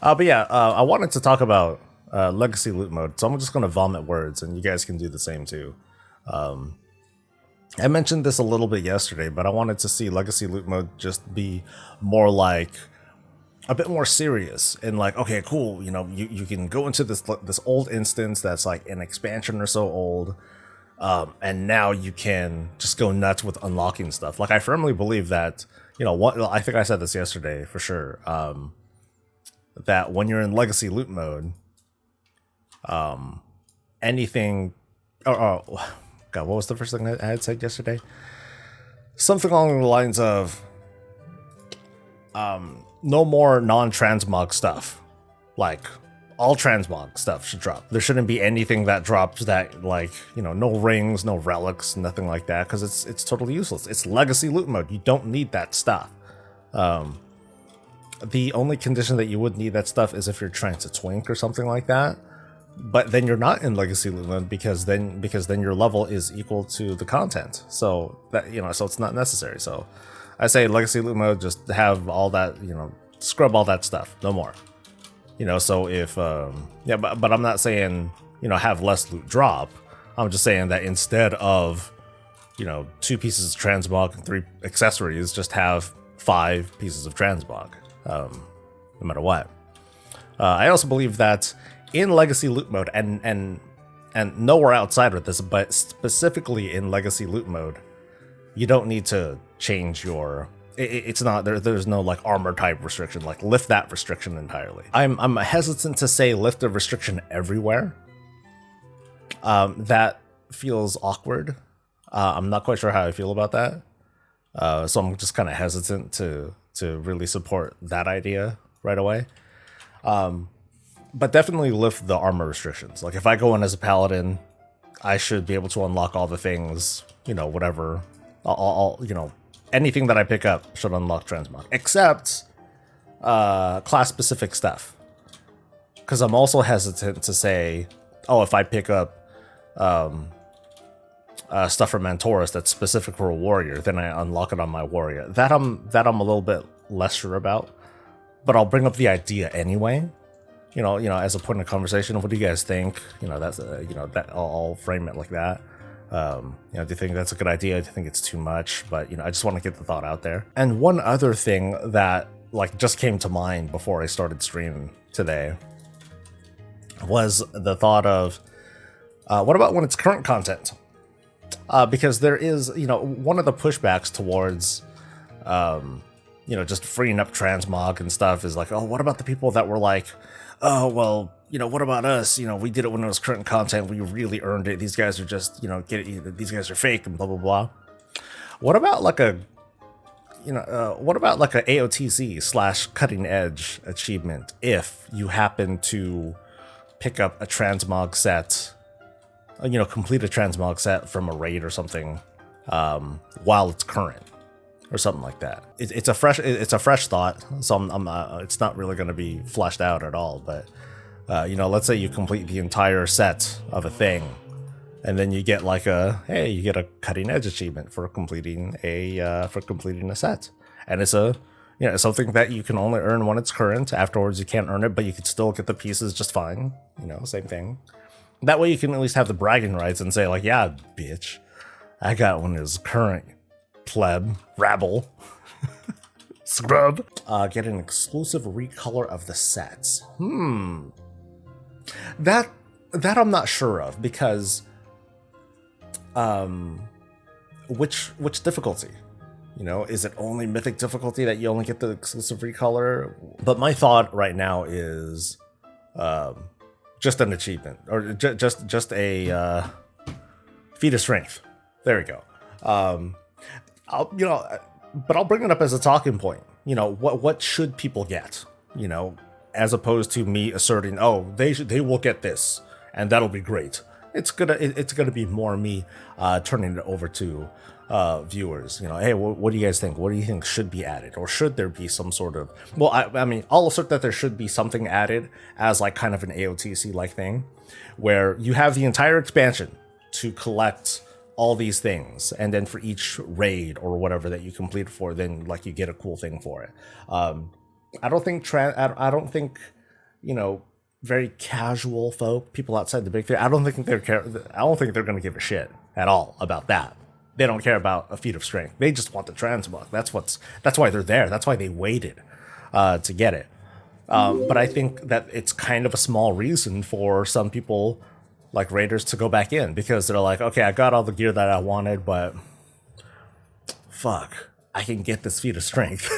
But yeah, I wanted to talk about legacy loot mode, so I'm just gonna vomit words, and you guys can do the same too. I mentioned this a little bit yesterday, but I wanted to see legacy loot mode just be more like a bit more serious and like, okay, cool, you can go into this old instance that's like an expansion or so old, and now you can just go nuts with unlocking stuff. Like I firmly believe that, what I think I said this yesterday for sure, that when you're in legacy loot mode, anything, oh god, what was the first thing I had said yesterday? Something along the lines of no more non-transmog stuff. Like all transmog stuff should drop. There shouldn't be anything that drops that, like, no rings, no relics, nothing like that, because it's totally useless. It's legacy loot mode. You don't need that stuff. The only condition that you would need that stuff is if you're trying to twink or something like that. But then you're not in legacy loot mode because then your level is equal to the content. So that so it's not necessary. So I say legacy loot mode, just have all that, scrub all that stuff, no more. So if but I'm not saying have less loot drop. I'm just saying that instead of 2 pieces of transmog and 3 accessories, just have 5 pieces of transmog, no matter what. I also believe that in legacy loot mode and nowhere outside of this, but specifically in legacy loot mode, you don't need to change your. It's not there. There's no like armor type restriction. Like lift that restriction entirely. I'm hesitant to say lift the restriction everywhere. That feels awkward. I'm not quite sure how I feel about that. So I'm just kind of hesitant to really support that idea right away. But definitely lift the armor restrictions. Like if I go in as a paladin, I should be able to unlock all the things, whatever, all anything that I pick up should unlock transmog, except class specific stuff. Because I'm also hesitant to say, oh, if I pick up stuff from Mantorus that's specific for a warrior, then I unlock it on my warrior. That I'm a little bit less sure about, but I'll bring up the idea anyway. As a point of conversation. What do you guys think? That's that I'll frame it like that. Do you think that's a good idea? Do you think it's too much? But I just want to get the thought out there. And one other thing that like just came to mind before I started streaming today was the thought of what about when it's current content? Because there is one of the pushbacks towards just freeing up transmog and stuff is like, oh, what about the people that were like, oh, well, what about us? We did it when it was current content. We really earned it. These guys are just, these guys are fake and blah, blah, blah. What about like a AOTC / cutting edge achievement if you happen to pick up a transmog set, complete a transmog set from a raid or something while it's current? Or something like that. It's a fresh thought, so I'm it's not really going to be fleshed out at all. But let's say you complete the entire set of a thing, and then you get like you get a cutting edge achievement for completing a set, and it's something that you can only earn when it's current. Afterwards, you can't earn it, but you can still get the pieces just fine. Same thing. That way, you can at least have the bragging rights and say like, yeah, bitch, I got one that's current. Pleb, rabble, scrub. Get an exclusive recolor of the sets. That I'm not sure of because, which difficulty? Is it only mythic difficulty that you only get the exclusive recolor? But my thought right now is, just an achievement or just a feat of strength. There we go. But I'll bring it up as a talking point. What should people get? As opposed to me asserting, oh, they will get this, and that'll be great. It's gonna be more me turning it over to viewers. Hey, what do you guys think? What do you think should be added, or should there be some sort of? Well, I mean, I'll assert that there should be something added as like kind of an AOTC like thing, where you have the entire expansion to collect all these things, and then for each raid or whatever that you complete for, then like you get a cool thing for it. I don't think you know, very casual folk, people outside the big three, I don't think they're going to give a shit at all about that. They don't care about a feat of strength. They just want the transmog. That's why they're there. That's why they waited to get it. But I think that it's kind of a small reason for some people like raiders to go back in, because they're like, okay, I got all the gear that I wanted, but fuck, I can get this feat of strength.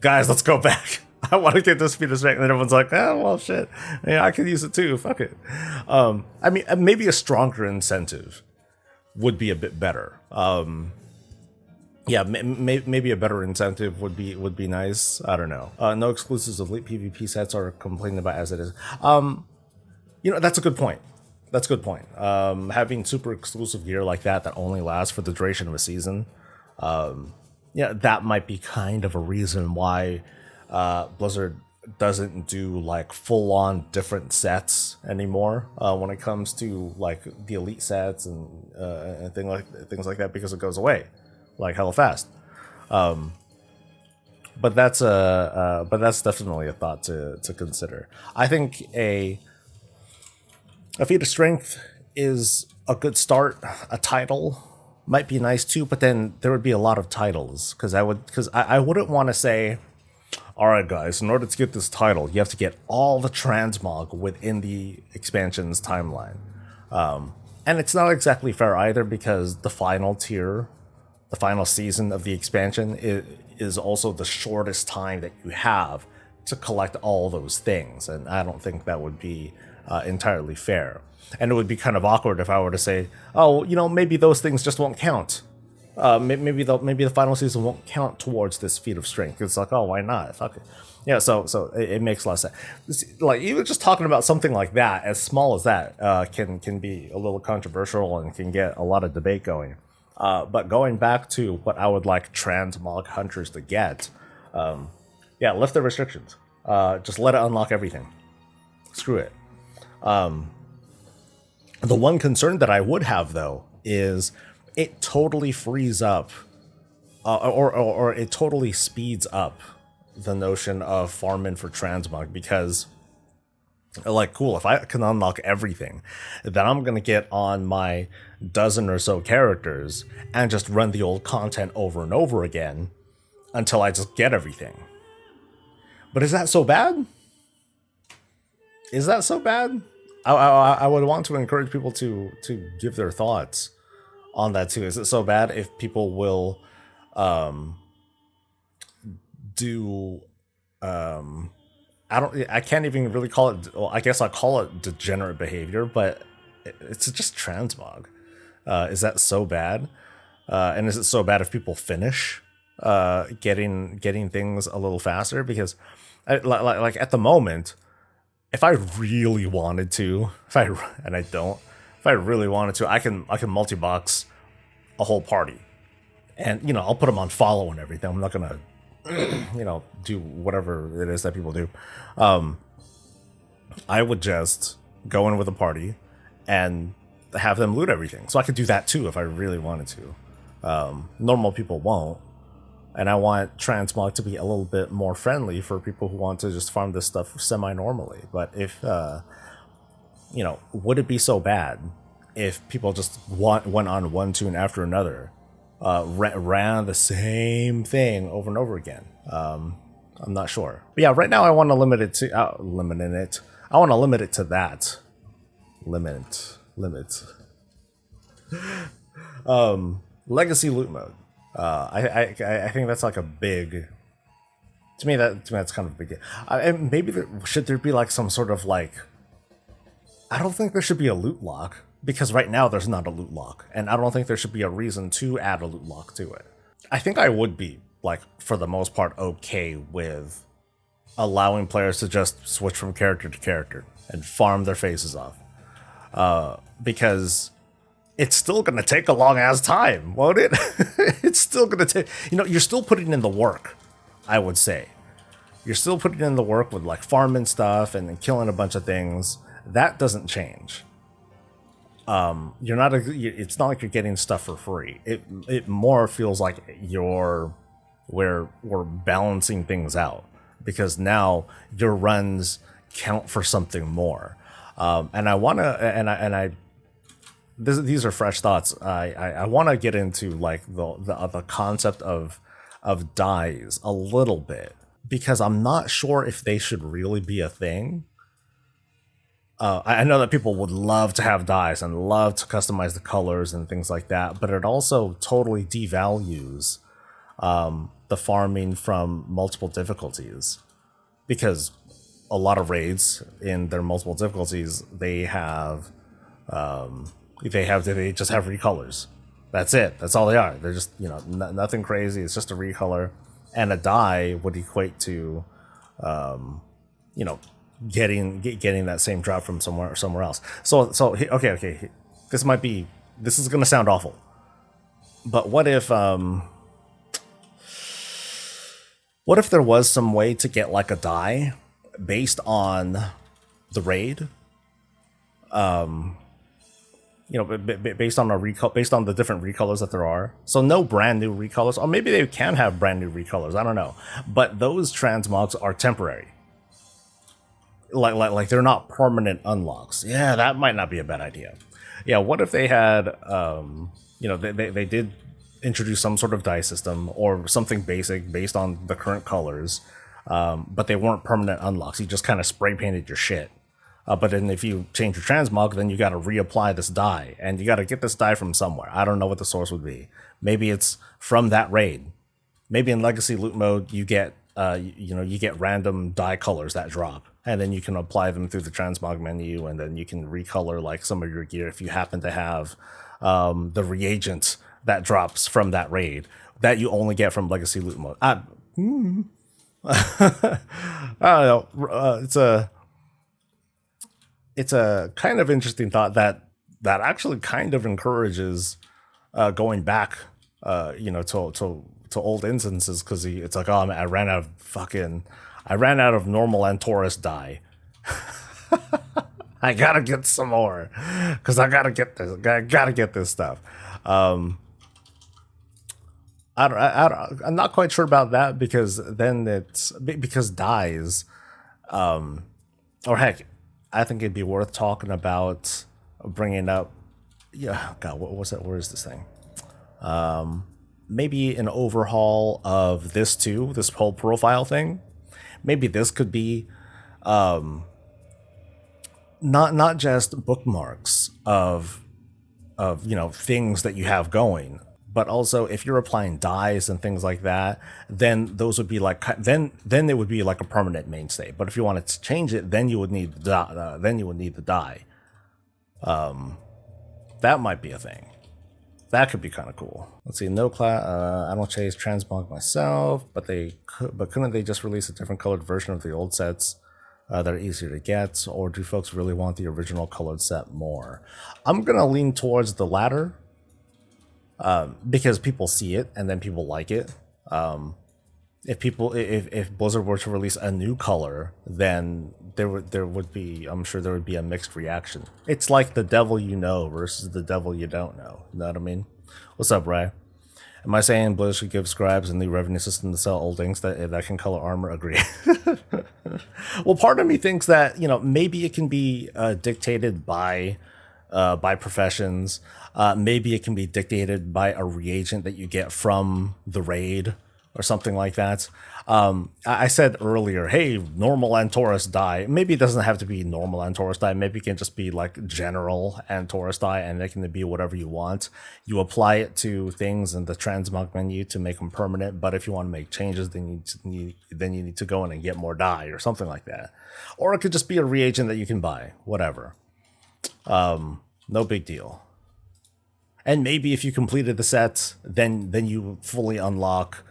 Guys, let's go back. I want to get this feat of strength. And everyone's like, oh, well, shit. Yeah, I could use it too. Fuck it. I mean, maybe a stronger incentive would be a bit better. Yeah, maybe a better incentive would be nice. I don't know. No exclusives of elite PvP sets are complained about as it is. You know, that's a good point. That's a good point. Having super exclusive gear like that only lasts for the duration of a season, yeah, that might be kind of a reason why Blizzard doesn't do like full-on different sets anymore when it comes to like the elite sets and things like that, because it goes away like hella fast. But that's definitely a thought to consider. I think a feat of strength is a good start. A title might be nice too, but then there would be a lot of titles, because I wouldn't want to say, all right, guys, in order to get this title, you have to get all the transmog within the expansion's timeline. And it's not exactly fair either, because the final tier, the final season of the expansion is also the shortest time that you have to collect all those things. And I don't think that would be entirely fair. And it would be kind of awkward if I were to say, oh, you know, maybe those things just won't count. Maybe the final season won't count towards this feat of strength. It's like, oh, why not? Fuck it. Yeah, so it makes less sense. Like, even just talking about something like that, as small as that, can be a little controversial and can get a lot of debate going. But going back to what I would like transmog hunters to get, yeah, lift the restrictions. Just let it unlock everything. Screw it. The one concern that I would have, though, is it totally frees up, or it totally speeds up the notion of farming for transmog, because, like, cool, if I can unlock everything, then I'm going to get on my dozen or so characters and just run the old content over and over again until I just get everything. But is that so bad? Is that so bad? I would want to encourage people to give their thoughts on that too. Is it so bad if people will I can't even really call it, well, I guess I'll call it degenerate behavior, but it's just transmog. Is that so bad? And is it so bad if people finish getting things a little faster? Because like at the moment, if I really wanted to, if I really wanted to, I can multi-box a whole party, and you know, I'll put them on follow and everything. I'm not gonna you know, do whatever it is that people do. I would just go in with a party and have them loot everything, so I could do that too if I really wanted to. Normal people won't, and I want transmog to be a little bit more friendly for people who want to just farm this stuff semi-normally. But if you know, would it be so bad if people just went on one tune after another, ran the same thing over and over again? I'm not sure. But yeah, right now I want to limit it to I want to limit it to that. Limit. Legacy loot mode. I think that's like a big. To me, that's kind of a big. And maybe should there be like some sort of like. I don't think there should be a loot lock, because right now there's not a loot lock, and I don't think there should be a reason to add a loot lock to it. I think I would be, like, for the most part, okay with allowing players to just switch from character to character and farm their faces off, because it's still going to take a long ass time, won't it? It's still going to take, you know, you're still putting in the work, I would say. You're still putting in the work with like farming stuff and killing a bunch of things. That doesn't change. It's not like you're getting stuff for free. It more feels like we're balancing things out. because now your runs count for something more. And I want to, and I these are fresh thoughts. I want to get into like the concept of dyes a little bit, because I'm not sure if they should really be a thing. I know that people would love to have dyes and love to customize the colors and things like that, but it also totally devalues the farming from multiple difficulties, because a lot of raids in their multiple difficulties, they just have recolors. That's it. That's all they are. They're just, you know, nothing crazy. It's just a recolor, and a dye would equate to, you know, getting that same drop from somewhere else. So okay. This is gonna sound awful, but what if there was some way to get like a dye based on the raid? You know, based on the different recolors that there are. So no brand new recolors, or maybe they can have brand new recolors. I don't know, but those transmogs are temporary. Like they're not permanent unlocks. Yeah, that might not be a bad idea. Yeah, what if they had, you know, they did introduce some sort of dye system or something basic based on the current colors, but they weren't permanent unlocks. You just kind of spray painted your shit. But then if you change your transmog, then you got to reapply this dye, and you got to get this dye from somewhere. I don't know what the source would be. Maybe it's from that raid. Maybe in Legacy Loot Mode, you get, you get random dye colors that drop, and then you can apply them through the transmog menu, and then you can recolor like some of your gear if you happen to have the reagent that drops from that raid that you only get from Legacy Loot Mode. I don't know. It's a kind of interesting thought that actually kind of encourages going back, to old instances, because it's like, oh, I ran out of normal and Taurus dye. I gotta get some more because I gotta get this stuff. I'm not quite sure about that, because then because dyes, or heck, I think it'd be worth talking about bringing up. Yeah, God, what was that? Where is this thing? Maybe an overhaul of this too. This whole profile thing. Maybe this could be not just bookmarks of things that you have going, but also if you're applying dyes and things like that, then those would be like then it would be like a permanent mainstay. But if you wanted to change it, then you would need the dye. That might be a thing. That could be kind of cool. Let's see. No class. I don't chase transmog myself, but couldn't they just release a different colored version of the old sets that are easier to get, or do folks really want the original colored set more? I'm gonna lean towards the latter. Because people see it and then people like it. If Blizzard were to release a new color, then there would be, I'm sure there would be a mixed reaction. It's like the devil you know versus the devil you don't know. You know what I mean? What's up, Ray? Am I saying Blizzard should give scribes a new revenue system to sell old inks that can color armor? Agree. Well, part of me thinks that, maybe it can be dictated by professions. Maybe it can be dictated by a reagent that you get from the raid or something like that. I said earlier, hey, normal and Taurus dye. Maybe it doesn't have to be normal and Taurus dye. Maybe it can just be like general and Taurus dye, and it can be whatever you want. You apply it to things in the transmog menu to make them permanent. But if you want to make changes, then you need to go in and get more dye or something like that. Or it could just be a reagent that you can buy. Whatever. No big deal. And maybe if you completed the set, then you fully unlock.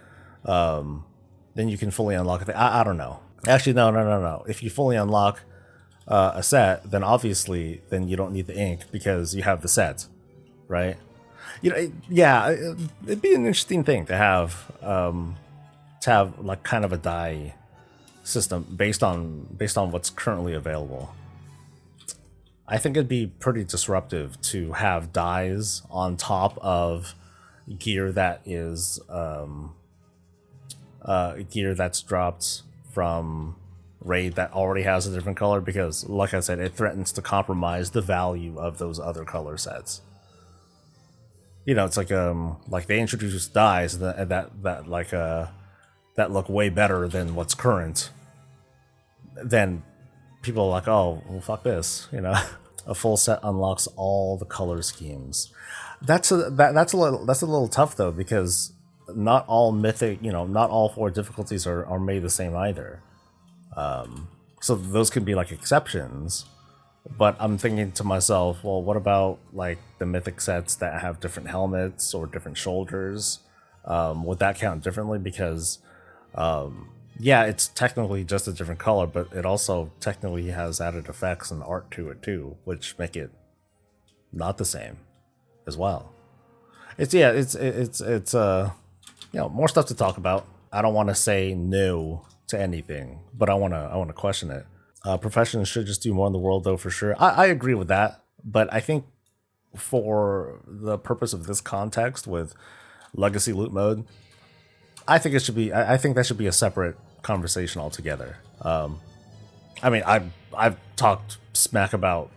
Then you can fully unlock it. I don't know. Actually, no. If you fully unlock a set, then obviously then you don't need the ink because you have the set, right? It'd be an interesting thing to have like kind of a dye system based on what's currently available. I think it'd be pretty disruptive to have dyes on top of gear that is gear that's dropped from raid that already has a different color, because like I said, it threatens to compromise the value of those other color sets. You know, it's like they introduce dyes that look way better than what's current. Then people are like, oh, well, fuck this, you know. A full set unlocks all the color schemes. That's a little tough though, because not all mythic, you know, not all 4 difficulties are made the same either. So those could be like exceptions, but I'm thinking to myself, well, what about like the mythic sets that have different helmets or different shoulders? Would that count differently? Because yeah, it's technically just a different color, but it also technically has added effects and art to it too, which make it not the same as well. It's you know, more stuff to talk about. I don't want to say no to anything, but I want to question it. Professions should just do more in the world, though, for sure. I agree with that, but I think for the purpose of this context with legacy loot mode, I think it should be. I think that should be a separate conversation altogether. I mean, I've talked smack about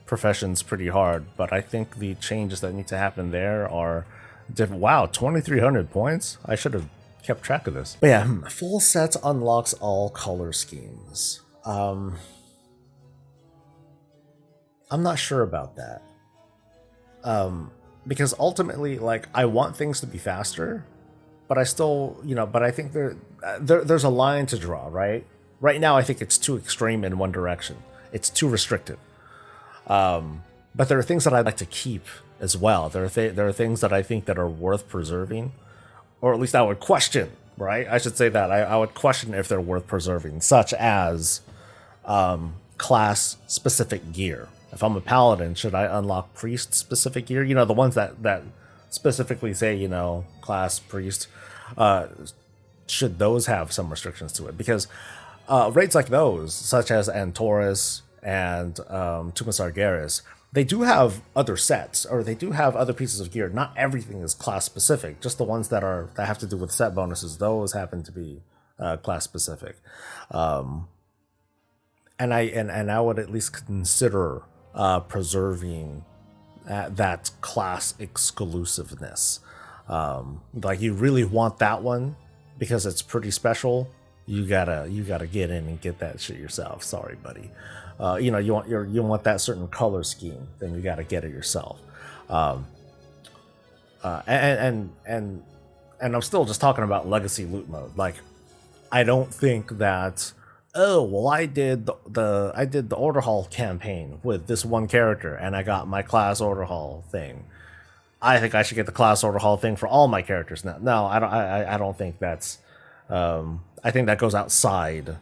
professions pretty hard, but I think the changes that need to happen there are different. Wow, 2,300 points. I should have kept track of this. But yeah, full sets unlocks all color schemes. I'm not sure about that. Because ultimately, like, I want things to be faster, but I still, you know, but I think there's a line to draw, right? Right now, I think it's too extreme in one direction. It's too restrictive. But there are things that I'd like to keep as well. There are things that I think that are worth preserving, or at least I would question, right? I should say that. I would question if they're worth preserving, such as class-specific gear. If I'm a paladin, should I unlock priest-specific gear? You know, the ones that specifically say, you know, class priest. Should those have some restrictions to it? Because raids like those, such as Antorus and Tumas Argeris, they do have other sets, or they do have other pieces of gear. Not everything is class specific. Just the ones that have to do with set bonuses, those happen to be class specific. And I would at least consider preserving that class exclusiveness. Like, you really want that one because it's pretty special. You gotta get in and get that shit yourself. Sorry, buddy. You know, you want that certain color scheme, then you gotta get it yourself. And I'm still just talking about legacy loot mode. Like, I don't think that, oh, well, I did the Overhaul campaign with this one character and I got my class Overhaul thing. I think I should get the class Overhaul thing for all my characters now. No, I don't think that's. I think that goes outside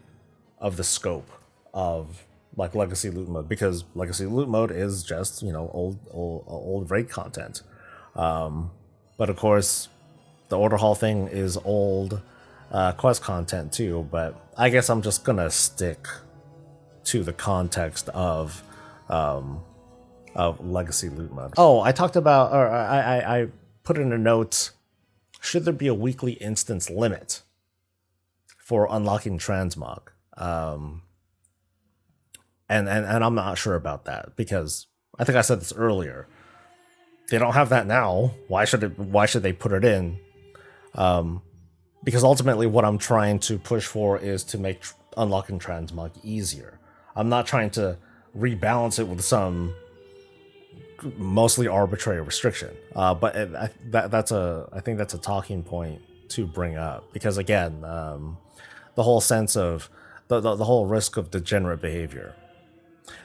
of the scope of like legacy loot mode, because legacy loot mode is just, you know, old raid content. But of course, the Overhaul thing is old quest content too. But I guess I'm just gonna stick to the context of legacy loot mode. Oh, I talked about, or I put in a note, should there be a weekly instance limit for unlocking transmog? And I'm not sure about that, because I think I said this earlier. They don't have that now. Why should they put it in? Because ultimately what I'm trying to push for is to make unlocking transmog easier. I'm not trying to rebalance it with some mostly arbitrary restriction. But I think that's a talking point to bring up, because again, the whole sense of the whole risk of degenerate behavior.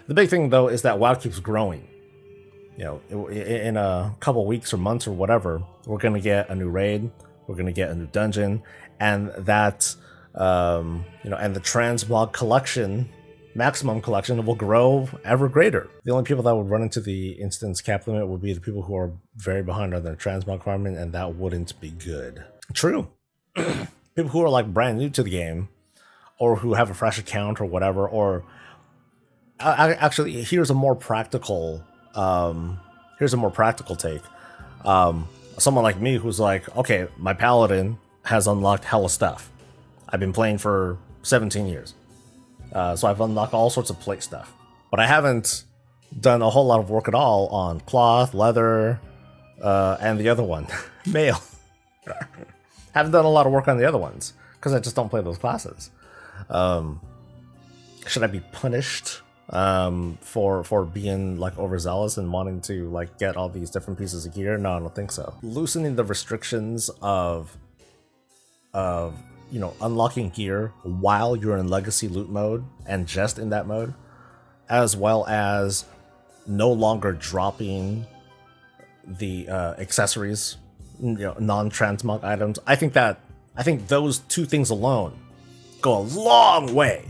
The big thing though is that WoW keeps growing. You know, in a couple weeks or months or whatever, we're gonna get a new raid, we're gonna get a new dungeon, and that you know, and the transmog collection, maximum collection, will grow ever greater. The only people that would run into the instance cap limit would be the people who are very behind on their transmog requirement, and that wouldn't be good. True. People who are like brand new to the game, or who have a fresh account or whatever, or actually, here's a more practical take. Someone like me who's like, okay, my paladin has unlocked hella stuff. I've been playing for 17 years. So I've unlocked all sorts of plate stuff. But I haven't done a whole lot of work at all on cloth, leather, and the other one, mail. Haven't done a lot of work on the other ones because I just don't play those classes. Should I be punished for being like overzealous and wanting to like get all these different pieces of gear? No, I don't think so. Loosening the restrictions of unlocking gear while you're in legacy loot mode and just in that mode, as well as no longer dropping the accessories, non-transmog items. I think those two things alone go a long way.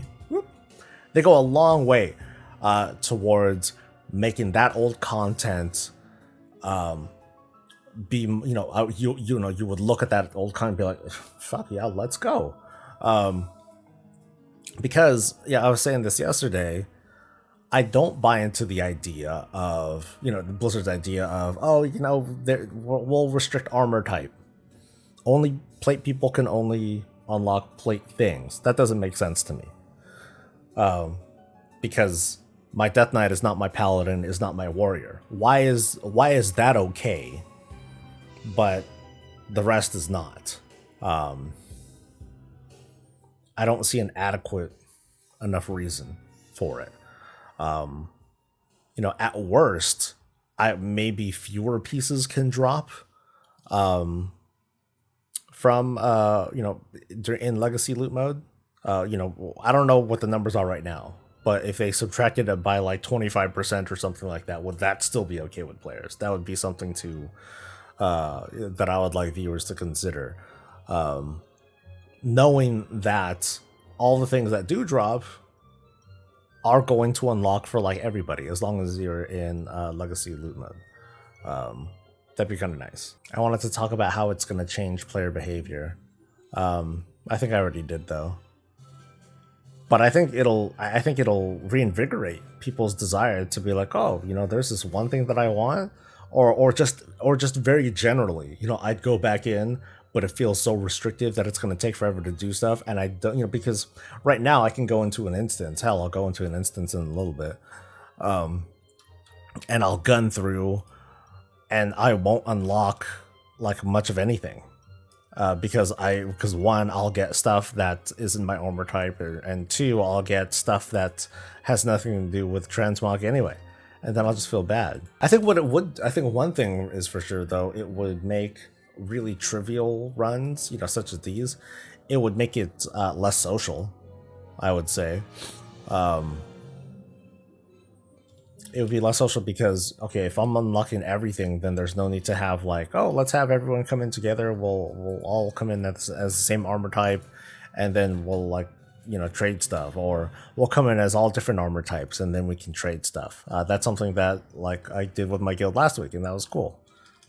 They go a long way towards making that old content be, you would look at that old content and be like, fuck yeah, let's go. Because I was saying this yesterday, I don't buy into the idea of, Blizzard's idea of, we'll restrict armor type. Only plate people can only unlock plate things. That doesn't make sense to me. Because my Death Knight is not my Paladin, is not my Warrior. Why is that okay, but the rest is not? I don't see an adequate enough reason for it. At worst, maybe fewer pieces can drop from in legacy loot mode. I don't know what the numbers are right now, but if they subtracted it by like 25% or something like that, would that still be okay with players? That would be something to that I would like viewers to consider. Knowing that all the things that do drop are going to unlock for like everybody as long as you're in legacy loot mode. That'd be kind of nice. I wanted to talk about how it's going to change player behavior. I think I already did though. But I think it'll reinvigorate people's desire to be like, oh, there's this one thing that I want, or just very generally, I'd go back in, but it feels so restrictive that it's going to take forever to do stuff, and I don't, because right now I can go into an instance. Hell, I'll go into an instance in a little bit, and I'll gun through, and I won't unlock like much of anything. Because one, I'll get stuff that isn't my armor type, and two, I'll get stuff that has nothing to do with transmog anyway, and then I'll just feel bad. I think one thing is for sure though, it would make really trivial runs, such as these, it would make it less social, I would say. It would be less social because, okay, if I'm unlocking everything, then there's no need to have like, oh, let's have everyone come in together. We'll all come in as the same armor type, and then we'll like, trade stuff, or we'll come in as all different armor types, and then we can trade stuff. That's something that like I did with my guild last week, and that was cool.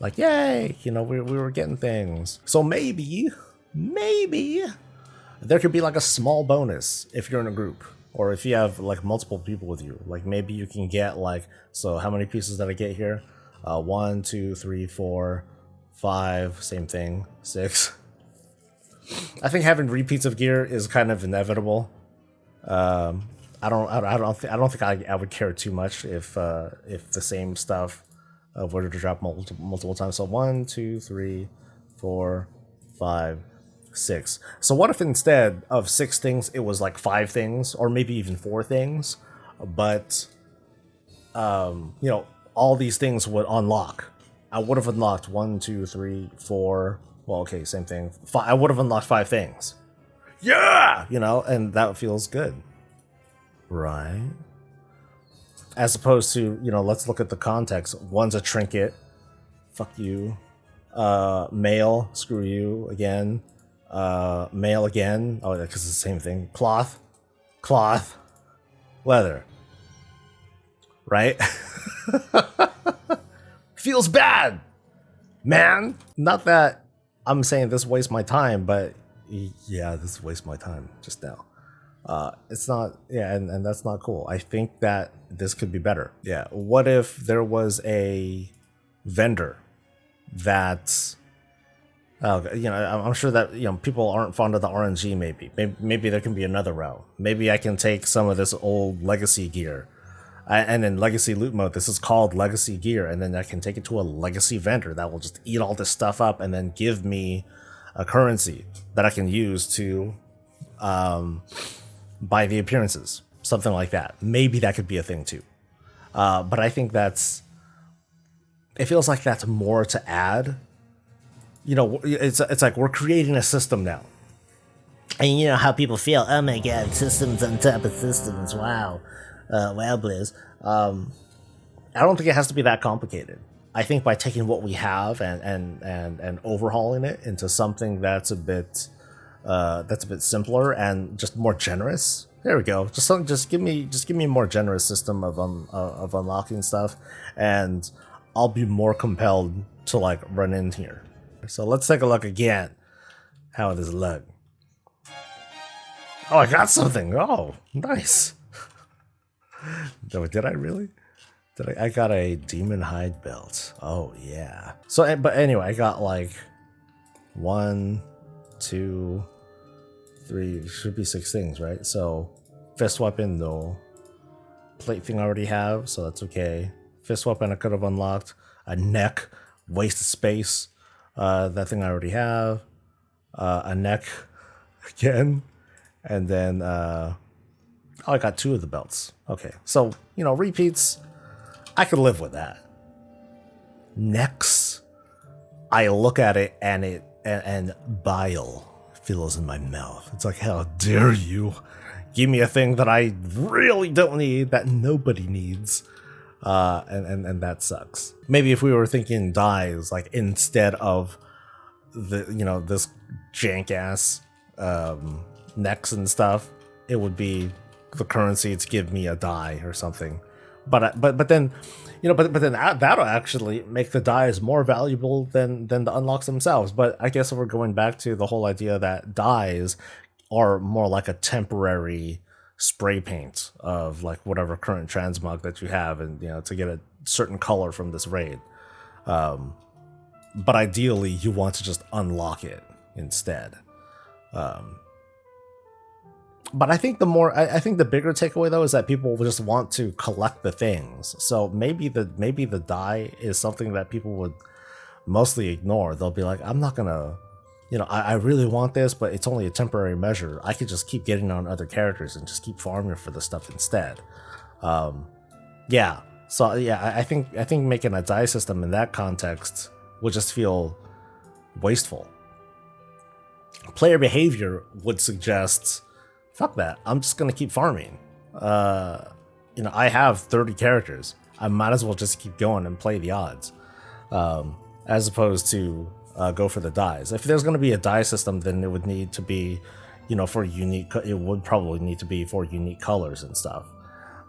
Like, yay, we were getting things. So maybe there could be like a small bonus if you're in a group. Or if you have like multiple people with you, like maybe you can get like, so how many pieces did I get here? 1, 2, 3, 4, 5, same thing, 6. I think having repeats of gear is kind of inevitable. I don't think I would care too much if the same stuff were to drop multiple times. So 1, 2, 3, 4, 5, 6. So what if instead of 6 things, it was like 5 things, or maybe even 4 things, but all these things would unlock. I would have unlocked 1, 2, 3, 4. Well, okay, same thing. 5, I would have unlocked 5 things. Yeah, and that feels good, right? As opposed to, let's look at the context. One's a trinket. Fuck you. Mail. Screw you again. Mail again. Oh, because it's the same thing. Cloth, leather. Right? Feels bad, man. Not that I'm saying this wastes my time, but yeah, this wastes my time just now. It's not, and that's not cool. I think that this could be better. Yeah. What if there was a vendor that I'm sure that people aren't fond of the RNG. Maybe there can be another route. Maybe I can take some of this old legacy gear, and in legacy loot mode, this is called legacy gear, and then I can take it to a legacy vendor that will just eat all this stuff up and then give me a currency that I can use to buy the appearances, something like that. Maybe that could be a thing too. But I think it feels like that's more to add. It's like we're creating a system now. And you know how people feel, oh my god, systems on top of systems, wow. Wow, Blizz. I don't think it has to be that complicated. I think by taking what we have and overhauling it into something that's a bit simpler and just more generous. There we go. Just give me a more generous system of unlocking stuff, and I'll be more compelled to like run in here. So let's take a look again. How does it look? Oh, I got something. Oh, nice. Did I really? I got a demon hide belt. Oh yeah. So, but anyway, I got like 1, 2, 3. Should be 6 things, right? So, fist weapon, no. Plate thing I already have, so that's okay. Fist weapon I could have unlocked. A neck, waste of space. That thing I already have. A neck again, and then I got 2 of the belts. Okay, so repeats, I could live with that. Necks, I look at it and bile fills in my mouth. It's like, how dare you give me a thing that I really don't need, that nobody needs. And that sucks. Maybe if we were thinking dies, like instead of this jank ass necks and stuff, it would be the currency to give me a die or something. But then that'll actually make the dies more valuable than the unlocks themselves. But I guess if we're going back to the whole idea that dies are more like a temporary spray paint of like whatever current transmog that you have, and to get a certain color from this raid. But ideally you want to just unlock it instead. But I think the bigger takeaway though is that people just want to collect the things. So maybe the die is something that people would mostly ignore. They'll be like, I'm not gonna, I really want this, but it's only a temporary measure. I could just keep getting on other characters and just keep farming for the stuff instead. Yeah. So yeah, I think making a die system in that context would just feel wasteful. Player behavior would suggest, fuck that, I'm just gonna keep farming. I have 30 characters. I might as well just keep going and play the odds, as opposed to go for the dies. If there's going to be a die system, then it would need to be, for unique. It would probably need to be for unique colors and stuff.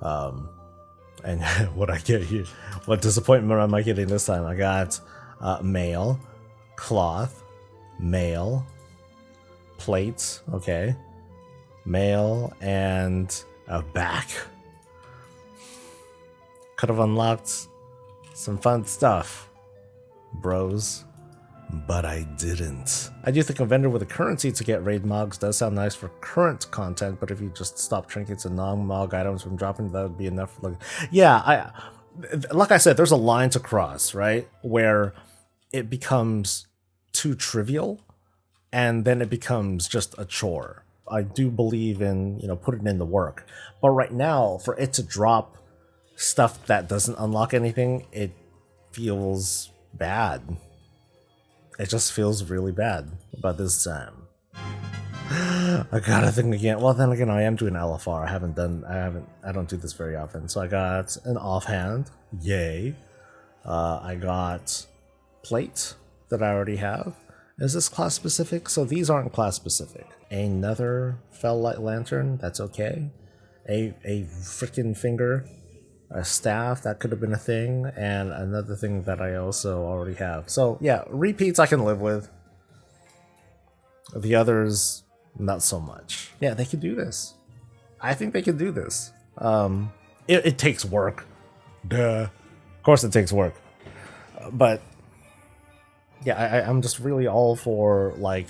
And what I get here, what disappointment am I getting this time? I got mail, cloth, mail, plates. Okay, mail and a back. Could have unlocked some fun stuff, bros. But I didn't. I do think a vendor with a currency to get raid mogs does sound nice for current content, but if you just stop trinkets and non-mog items from dropping, that would be enough. Like I said, there's a line to cross, right? Where it becomes too trivial, and then it becomes just a chore. I do believe in, putting in the work. But right now, for it to drop stuff that doesn't unlock anything, it feels bad. It just feels really bad about this time. I got a thing again. Well, then again, I am doing LFR. I don't do this very often. So I got an offhand. Yay. I got plate that I already have. Is this class specific? So these aren't class specific. Another fell light lantern. That's okay. A freaking finger. A staff, that could have been a thing, and another thing that I also already have. So yeah, repeats I can live with. The others, not so much. Yeah, they could do this. I think they could do this. It takes work. Duh. Of course it takes work. But yeah, I'm just really all for, like,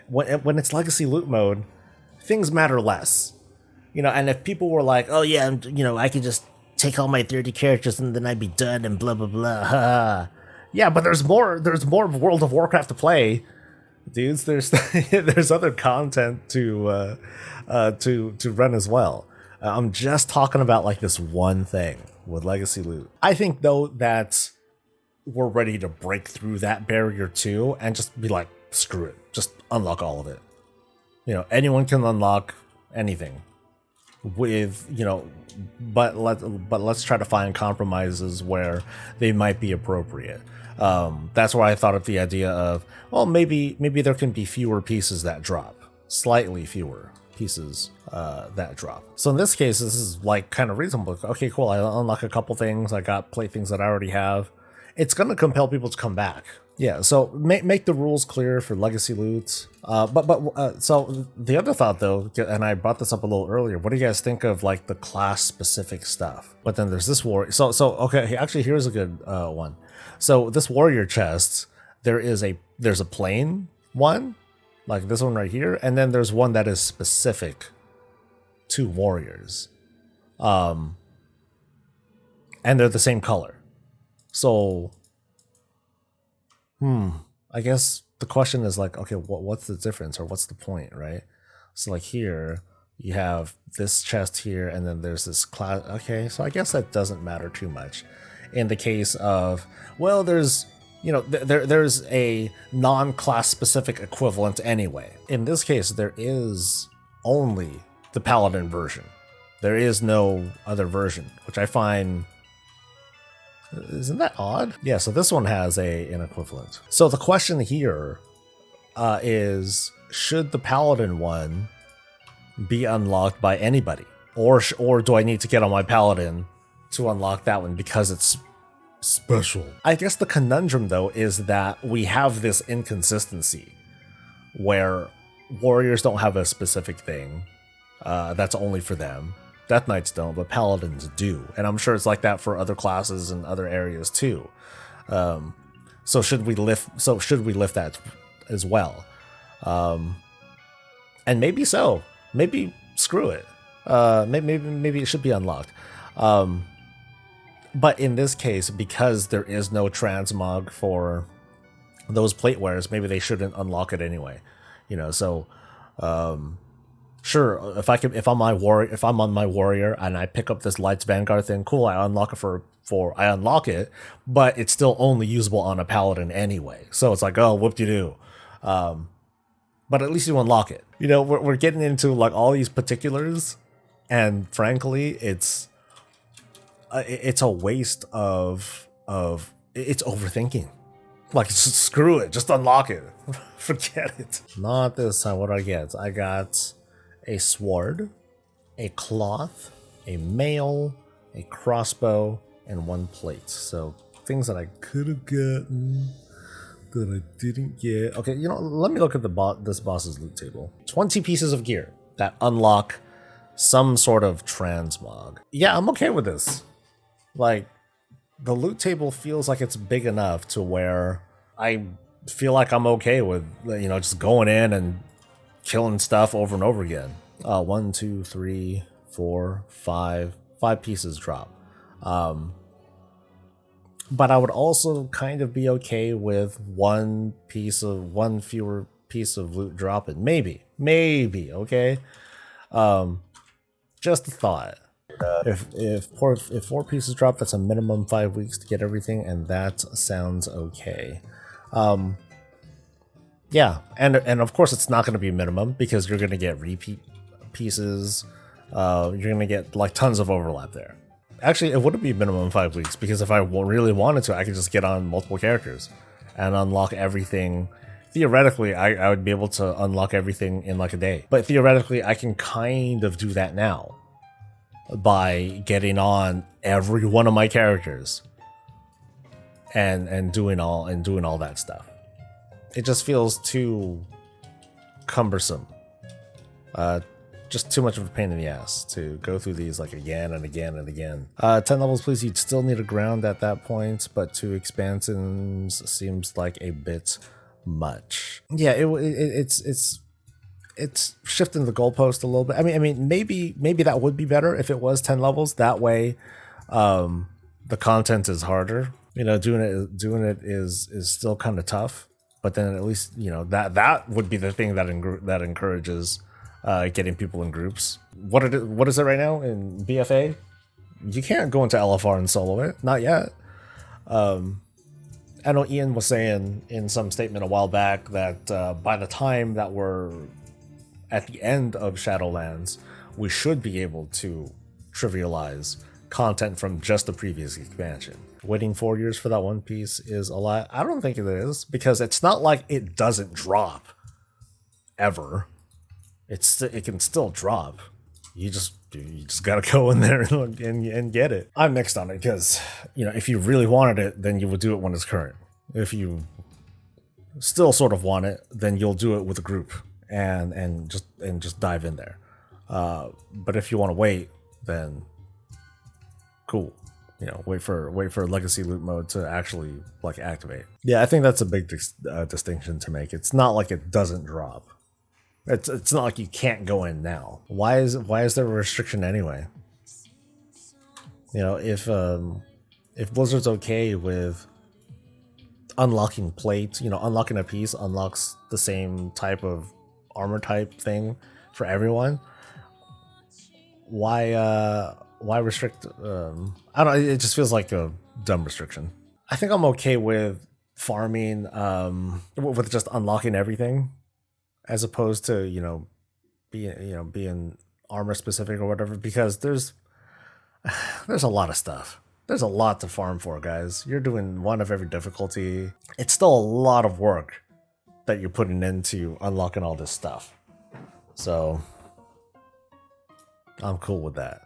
when it's legacy loot mode, things matter less. You know, and if people were like, oh yeah, I could just take all my 30 characters and then I'd be done and blah blah blah. Yeah, but there's more World of Warcraft to play, dudes. There's there's other content to run as well. I'm just talking about like this one thing with legacy loot. I think though that we're ready to break through that barrier too and just be like, screw it, just unlock all of it. You know, anyone can unlock anything with, but let's try to find compromises where they might be appropriate. That's why I thought of the idea of, well, maybe there can be fewer pieces that drop, slightly fewer pieces that drop. So in this case, this is like kind of reasonable. Okay, cool. I unlock a couple things. I got play things that I already have. It's going to compel people to come back. Yeah, so make the rules clear for legacy loot. So the other thought though, and I brought this up a little earlier, what do you guys think of like the class specific stuff? But then there's this warrior. So okay, actually here's a good one. So this warrior chest, there's a plain one, like this one right here, and then there's one that is specific to warriors. And they're the same color. So I guess the question is like, okay, what's the difference or what's the point, right? So like here you have this chest here and then there's this class. Okay, so I guess that doesn't matter too much. In the case of, well, there's there's a non-class specific equivalent anyway. In this case, there is only the paladin version. There is no other version, which I find, isn't that odd? Yeah, so this one has an equivalent. So the question here is, should the paladin one be unlocked by anybody? Or do I need to get on my paladin to unlock that one because it's special? I guess the conundrum though is that we have this inconsistency where warriors don't have a specific thing that's only for them. Death Knights don't, but Paladins do. And I'm sure it's like that for other classes and other areas too. So should we lift that as well? And maybe so. Maybe screw it. Maybe it should be unlocked. But in this case, because there is no transmog for those plate wearers, maybe they shouldn't unlock it anyway. So sure, if I'm on my warrior and I pick up this Lights Vanguard thing, cool, I unlock it but it's still only usable on a paladin anyway. So it's like, oh, whoop-de-doo. But at least you unlock it. We're getting into like all these particulars, and frankly, it's a waste of it's overthinking. Like, screw it, just unlock it. Forget it. Not this time. What do I get? I got a sword, a cloth, a mail, a crossbow, and one plate. So things that I could have gotten that I didn't get. Okay, let me look at this boss's loot table. 20 pieces of gear that unlock some sort of transmog. Yeah, I'm okay with this. Like, the loot table feels like it's big enough to where I feel like I'm okay with, just going in and killing stuff over and over again. 1, 2, 3, 4, 5 pieces drop. But I would also kind of be okay with one fewer piece of loot dropping. Maybe, okay? Just a thought. If 4 pieces drop, that's a minimum 5 weeks to get everything, and that sounds okay. Yeah, and of course it's not going to be minimum because you're going to get repeat pieces. You're going to get like tons of overlap there. Actually, it wouldn't be minimum 5 weeks because if I really wanted to, I could just get on multiple characters and unlock everything. Theoretically, I would be able to unlock everything in like a day. But theoretically, I can kind of do that now by getting on every one of my characters and doing all that stuff. It just feels too cumbersome. just too much of a pain in the ass to go through these like again and again and again. 10 levels, please. You'd still need a ground at that point, but 2 expansions seems like a bit much. Yeah, it's shifting the goalpost a little bit. I mean, maybe that would be better if it was 10 levels. That way, the content is harder. You know, doing it is still kind of tough. But then at least, you know, that would be the thing that encourages getting people in groups. What is it right now in BFA? You can't go into LFR and solo it, not yet. I know Ian was saying in some statement a while back that by the time that we're at the end of Shadowlands, we should be able to trivialize content from just the previous expansion. Waiting 4 years for that one piece is a lot. I don't think it is, because it's not like it doesn't drop ever. It can still drop. You just gotta go in there and get it. I'm mixed on it because, you know, if you really wanted it, then you would do it when it's current. If you still sort of want it, then you'll do it with a group and just dive in there. But if you want to wait, then cool. You know, wait for legacy loot mode to actually like activate. Yeah, I think that's a big distinction to make. It's not like it doesn't drop. It's not like you can't go in now. Why is there a restriction anyway? You know, if Blizzard's okay with unlocking plate, you know, unlocking a piece unlocks the same type of armor type thing for everyone, why restrict? I don't know, it just feels like a dumb restriction. I think I'm okay with farming with just unlocking everything, as opposed to, you know, being armor specific or whatever, because there's a lot of stuff. There's a lot to farm for, guys. You're doing one of every difficulty. It's still a lot of work that you're putting into unlocking all this stuff. So I'm cool with that.